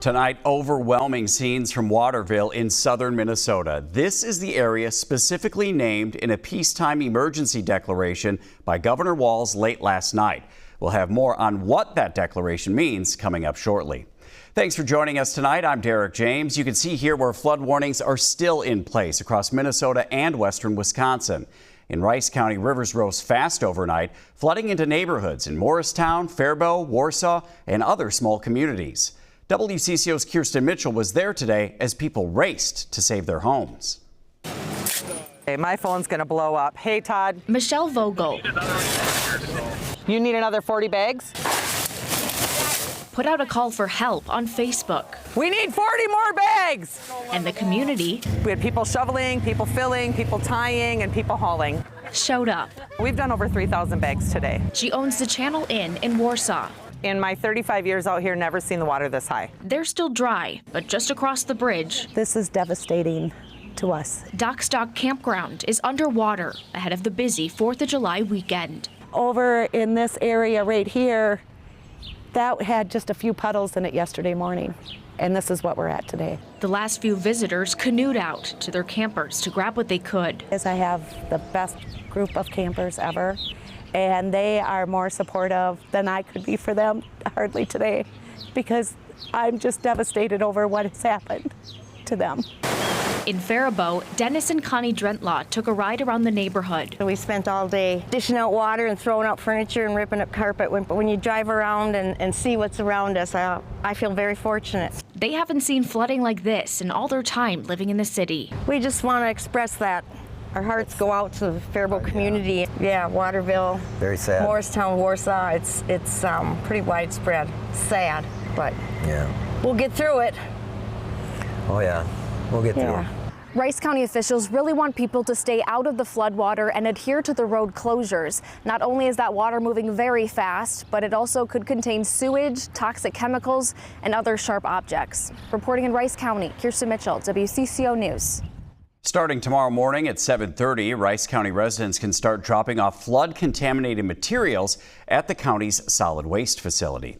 Tonight, overwhelming scenes from Waterville in southern Minnesota. This is the area specifically named in a peacetime emergency declaration by Governor Walz late last night. We'll have more on what that declaration means coming up shortly. Thanks for joining us tonight. I'm Derek James. You can see here where flood warnings are still in place across Minnesota and western Wisconsin. In Rice County, rivers rose fast overnight, flooding into neighborhoods in Morristown, Faribault, Warsaw, and other small communities. WCCO's Kirsten Mitchell was there today as people raced to save their homes. Hey, my phone's gonna blow up. Hey, Todd. Michelle Vogel You need another 40 bags? put out a call for help on Facebook. We need 40 more bags! And the community We had people shoveling, people filling, people tying, and people hauling. showed up. We've done over 3,000 bags today. She owns the Channel Inn in Warsaw. In my 35 years out here, never seen the water this high. They're still dry, but just across the bridge, This is devastating to us. Dockstock Campground is underwater ahead of the busy 4th of July weekend. Over in this area right here, that had just a few puddles in it yesterday morning, and this is what we're at today. The last few visitors canoed out to their campers to grab what they could. As I have the best group of campers ever, and they are more supportive than I could be for them hardly today, because I'm just devastated over what has happened to them. In Faribault, Dennis and Connie Drentlaw took a ride around the neighborhood. We spent all day dishing out water and throwing out furniture and ripping up carpet. But when you drive around and see what's around us, I feel very fortunate. They haven't seen flooding like this in all their time living in the city. We just want to express that. Our hearts go out to the Faribault community. Yeah, Waterville, Very sad. Morristown, Warsaw, it's pretty widespread. Sad, but Yeah. we'll get through it. Oh yeah. We'll get through Yeah. it. Rice County officials really want people to stay out of the floodwater and adhere to the road closures. Not only is that water moving very fast, but it also could contain sewage, toxic chemicals, and other sharp objects. Reporting in Rice County, Kirsten Mitchell, WCCO News. Starting tomorrow morning at 7:30, Rice County residents can start dropping off flood-contaminated materials at the county's solid waste facility.